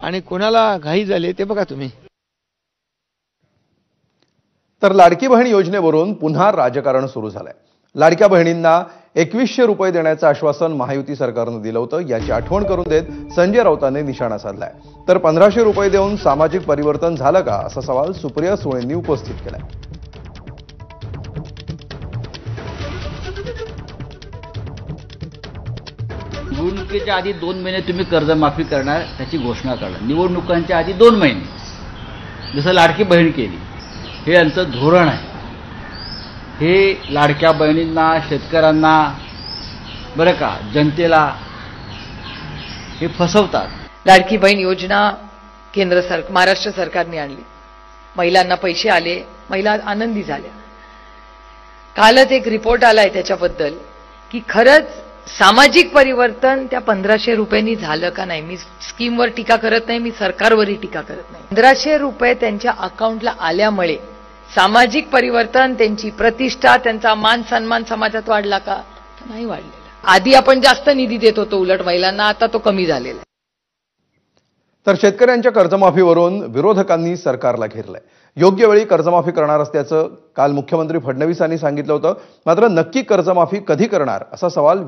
आणि कोणाला घाई झाली ते बघा तुम्ही। तर लाडकी बहीण योजनेवरून पुन्हा राजकारण सुरू झालंय। लाडक्या बहिणींना 2100 रुपये देण्याचं आश्वासन महायुती सरकारने दिलं होतं, याची आठवण करून देत संजय राऊतांनी निशाणा साधलाय। तर 1500 रुपये देऊन सामाजिक परिवर्तन झालं का असा सवाल सुप्रिया सुळेंनी उपस्थित केलाय। निवडणुकीच्या आधी 2 महिने तुम्ही कर्जमाफी करणार त्याची घोषणा करा, निवडणुकांच्या आधी 2 महिने जसं लाडकी बहीण केली, हे यांचं धोरण आहे। हे लाडक्या बहिणींना, शेतकऱ्यांना, बरं का, जनतेला हे फसवतात। लाडकी बहीण योजना महाराष्ट्र सरकारने आणली, महिलांना पैसे आले, महिला आनंदी झाल्या। कालच एक रिपोर्ट आलाय त्याच्याबद्दल की खरंच सामाजिक परिवर्तन त्या 1500 रुपयांनी झालं का नाही। मी स्कीमवर टीका करत नाही, मी सरकारवरही टीका करत नाही। 1500 रुपये त्यांच्या अकाउंटला आल्यामुळे सामाजिक परिवर्तन, त्यांची प्रतिष्ठा, त्यांचा मान सन्मान समाजात वाढला का? नाही वाढलेला। आधी आपण जास्त निधी देत होतो उलट महिलांना, आता तो कमी झालेला आहे। तर शेतकऱ्यांच्या कर्जमाफीवरून विरोधकांनी सरकारला घेरलंय। योग्य वेळी कर्जमाफी करणार असल्याचं काल मुख्यमंत्री फडणवीसांनी सांगितलं होतं, मात्र नक्की कर्जमाफी कधी करणार असा सवाल